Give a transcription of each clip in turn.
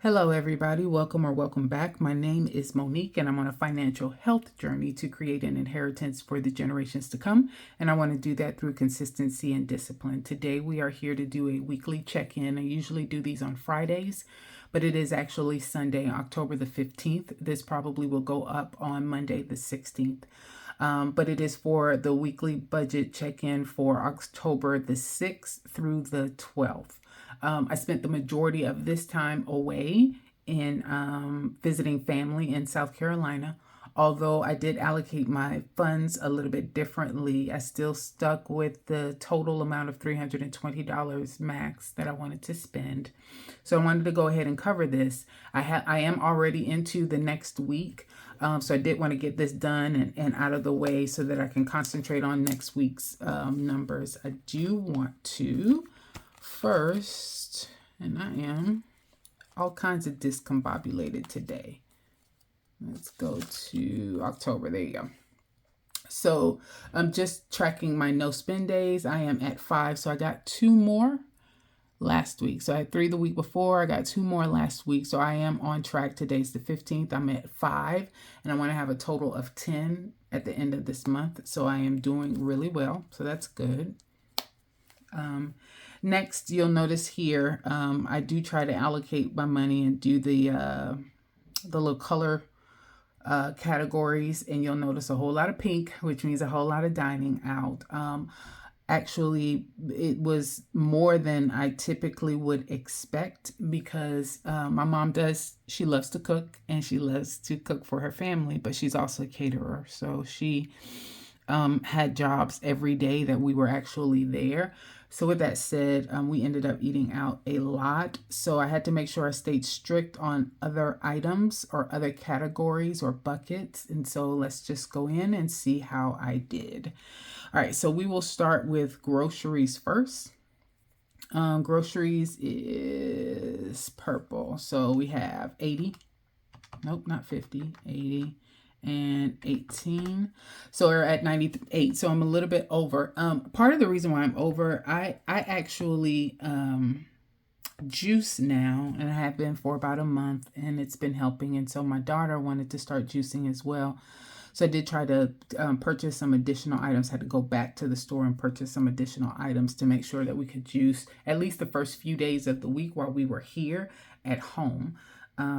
Hello, everybody. Welcome or welcome back. My name is Monique, and I'm on a financial health journey to create an inheritance for the generations to come. And I want to do that through consistency and discipline. Today, we are here to do a weekly check in. I usually do these on Fridays, but it is actually Sunday, October the 15th. This probably will go up on Monday, the 16th. But it is for the weekly budget check in for October the 6th through the 12th. I spent the majority of this time away in visiting family in South Carolina. Although I did allocate my funds a little bit differently, I still stuck with the total amount of $320 max that I wanted to spend. So I wanted to go ahead and cover this. I am already into the next week. So I did want to get this done and out of the way so that I can concentrate on next week's numbers. I do want to first, and I am all kinds of discombobulated today. Let's go to October. There you go. So I'm just tracking my no spend days. I am at 5, so I got 2 more last week. So I had 3 the week before. I got 2 more last week. So I am on track. Today's the 15th. I'm at 5, and I want to have a total of 10 at the end of this month. So I am doing really well. So that's good. Next, you'll notice here, I do try to allocate my money and do the little color categories, and you'll notice a whole lot of pink, which means a whole lot of dining out. Actually, it was more than I typically would expect because my mom she loves to cook, and she loves to cook for her family, but she's also a caterer. So she had jobs every day that we were actually there. So with that said, we ended up eating out a lot. So I had to make sure I stayed strict on other items or other categories or buckets. And so let's just go in and see how I did. All right, so we will start with groceries first. Groceries is purple. So we have 80. Nope, not 50, 80. And 18. So we're at 98. So I'm a little bit over. Part of the reason why I'm over, I actually juice now, and I have been for about a month, and it's been helping. And so my daughter wanted to start juicing as well. So I did try to purchase some additional items. Had to go back to the store and purchase some additional items to make sure that we could juice at least the first few days of the week while we were here at home.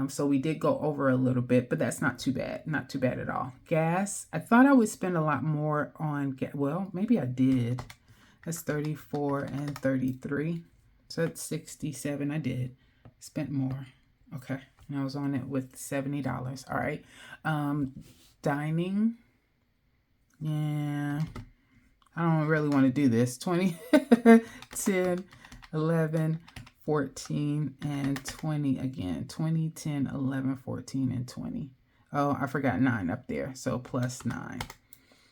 So we did go over a little bit, but that's not too bad. Not too bad at all. Gas, I thought I would spend a lot more on gas. Well, maybe I did. That's 34 and 33. So that's 67. I did. Spent more. Okay. And I was on it with $70. All right. Dining. Yeah. I don't really want to do this. 20, 10, 11, 14 and 20 again. 20, 10, 11, 14, and 20. Oh, I forgot 9 up there. So plus 9.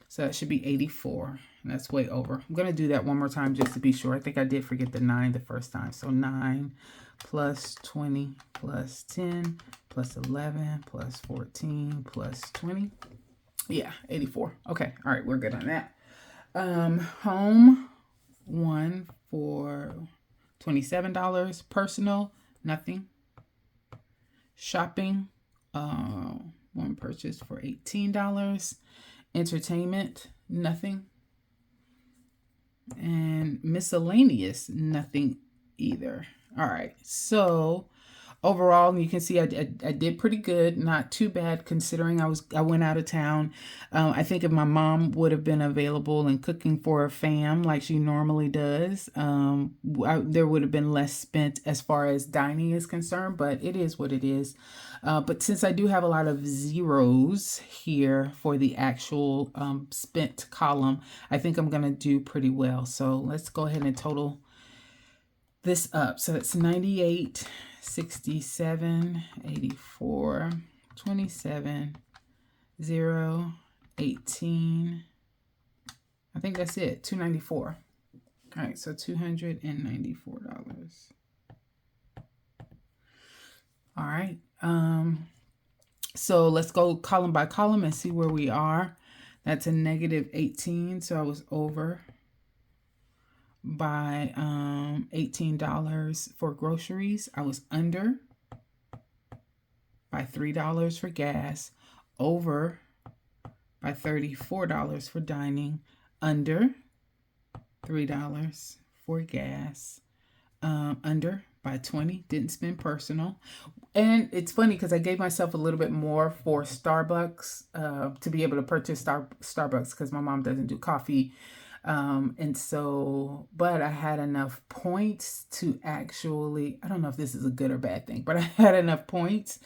So that should be 84. And that's way over. I'm going to do that one more time just to be sure. I think I did forget the 9 the first time. So 9 plus 20 plus 10 plus 11 plus 14 plus 20. Yeah, 84. Okay. All right. We're good on that. Home, 1 for $27. Personal, nothing. Shopping, one purchase for $18. Entertainment, nothing. And miscellaneous, nothing either. All right, so overall, you can see I did pretty good. Not too bad considering I went out of town. I think if my mom would have been available and cooking for a fam like she normally does, there would have been less spent as far as dining is concerned, but it is what it is. But since I do have a lot of zeros here for the actual spent column, I think I'm going to do pretty well. So let's go ahead and total this up. So it's 98, 67, 84, 27, 0, 18. I think that's it. $294. All right, so $294. All right. So let's go column by column and see where we are. That's a negative 18. So I was over by $18 for groceries. I was under by $3 for gas, over by $34 for dining, under $3 for gas, under by 20, didn't spend personal. And it's funny because I gave myself a little bit more for Starbucks to be able to purchase Starbucks because my mom doesn't do coffee. And so, but I had enough points to actually, I don't know if this is a good or bad thing, but I had enough points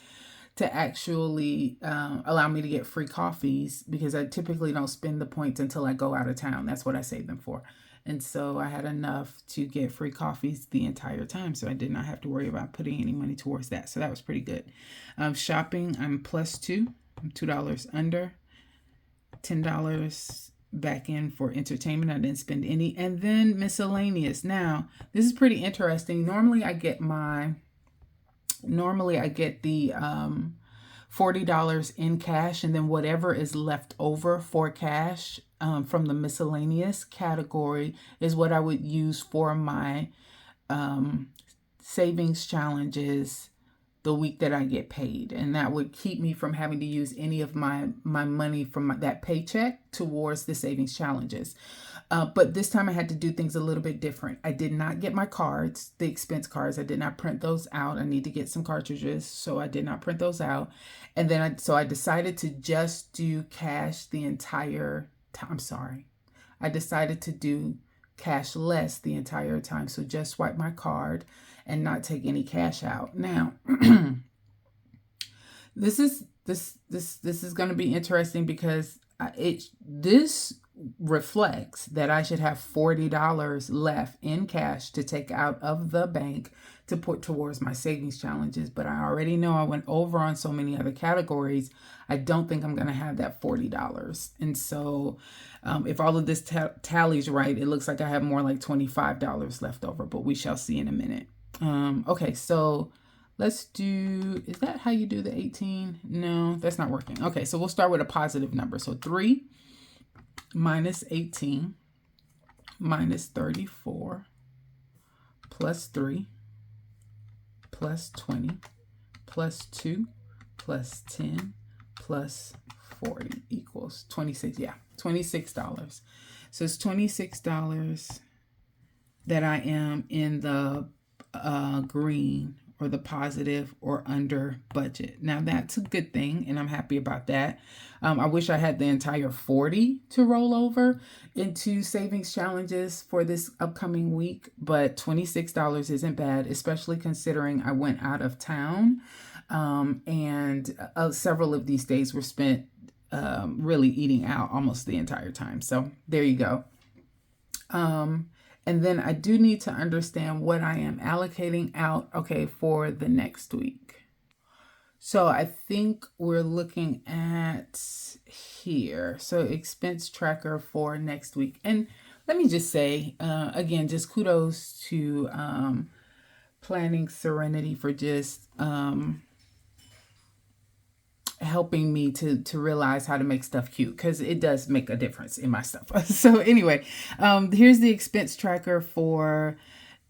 to actually allow me to get free coffees because I typically don't spend the points until I go out of town. That's what I save them for. And so I had enough to get free coffees the entire time. So I did not have to worry about putting any money towards that. So that was pretty good. Shopping, I'm +2. I'm $2 under. $10 back in for entertainment. I didn't spend any. And then miscellaneous. Now, this is pretty interesting. Normally I get the $40 in cash, and then whatever is left over for cash from the miscellaneous category is what I would use for my savings challenges the week that I get paid. And that would keep me from having to use any of my money from that paycheck towards the savings challenges. But this time I had to do things a little bit different. I did not get my cards, the expense cards. I did not print those out. I need to get some cartridges, so I did not print those out. And then I decided to just do cash the entire time. I'm sorry. I decided to do cashless the entire time. So just swipe my card and not take any cash out. Now, this is going to be interesting because this reflects that I should have $40 left in cash to take out of the bank to put towards my savings challenges. But I already know I went over on so many other categories. I don't think I'm going to have that $40. And so if all of this tallies right, it looks like I have more like $25 left over, but we shall see in a minute. Okay, so let's do, is that how you do the 18? No, that's not working. Okay, so we'll start with a positive number. So 3 minus 18 minus 34 plus 3 plus 20 plus 2 plus 10 plus 40 equals 26. Yeah, $26. So it's $26 that I am in the green or the positive or under budget. Now that's a good thing, and I'm happy about that. I wish I had the entire 40 to roll over into savings challenges for this upcoming week, but $26 isn't bad, especially considering I went out of town, and several of these days were spent really eating out almost the entire time. So there you go. And then I do need to understand what I am allocating out, okay, for the next week. So I think we're looking at here. So expense tracker for next week. And let me just say, again, just kudos to Planning Serenity for just helping me to realize how to make stuff cute, because it does make a difference in my stuff. So anyway, here's the expense tracker for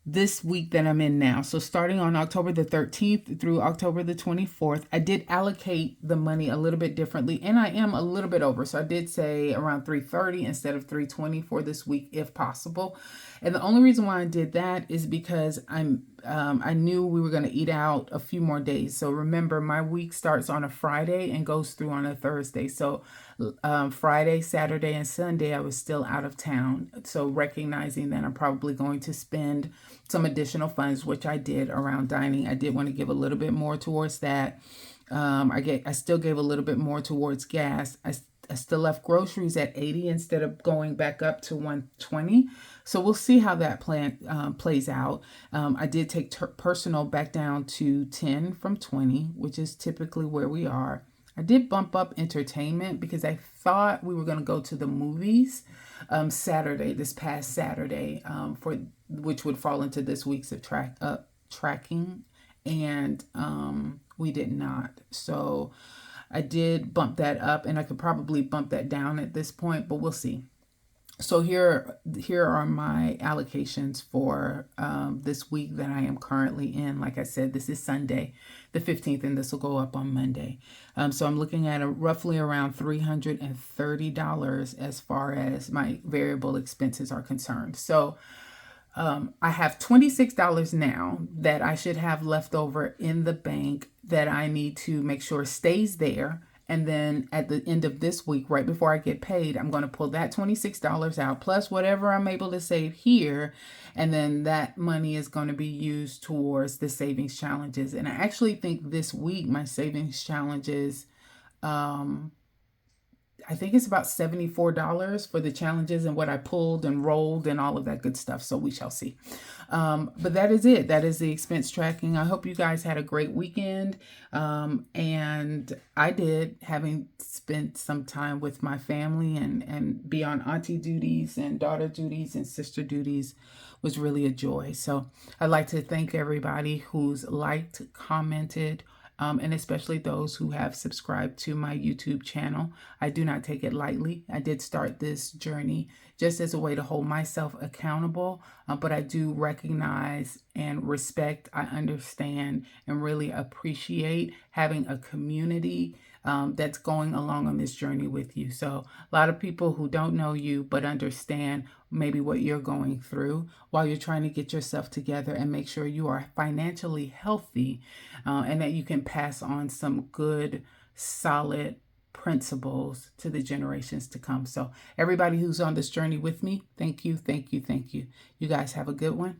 this week that I'm in now. So starting on October the 13th through October the 24th, I did allocate the money a little bit differently, and I am a little bit over. So I did say around $330 instead of $320 for this week, if possible. And the only reason why I did that is because I knew we were going to eat out a few more days. So remember, my week starts on a Friday and goes through on a Thursday. So Friday, Saturday, and Sunday, I was still out of town. So recognizing that I'm probably going to spend some additional funds, which I did around dining. I did want to give a little bit more towards that. I still gave a little bit more towards gas. I still left groceries at 80 instead of going back up to 120. So we'll see how that plan plays out. I did take personal back down to 10 from 20, which is typically where we are. I did bump up entertainment because I thought we were going to go to the movies this past Saturday, which would fall into this week's of tracking, and we did not. So I did bump that up, and I could probably bump that down at this point, but we'll see. So here are my allocations for this week that I am currently in. Like I said, this is Sunday, the 15th, and this will go up on Monday. So I'm looking at roughly around $330 as far as my variable expenses are concerned. So I have $26 now that I should have left over in the bank that I need to make sure stays there. And then at the end of this week, right before I get paid, I'm going to pull that $26 out plus whatever I'm able to save here. And then that money is going to be used towards the savings challenges. And I actually think this week, my savings challenges, I think it's about $74 for the challenges and what I pulled and rolled and all of that good stuff. So we shall see. But that is it. That is the expense tracking. I hope you guys had a great weekend. And I did, having spent some time with my family and be on auntie duties and daughter duties and sister duties was really a joy. So I'd like to thank everybody who's liked, commented, and especially those who have subscribed to my YouTube channel. I do not take it lightly. I did start this journey just as a way to hold myself accountable, but I do recognize and respect, I understand, and really appreciate having a community that's going along on this journey with you. So a lot of people who don't know you but understand maybe what you're going through while you're trying to get yourself together and make sure you are financially healthy, and that you can pass on some good, solid principles to the generations to come. So everybody who's on this journey with me, thank you, thank you, thank you. You guys have a good one.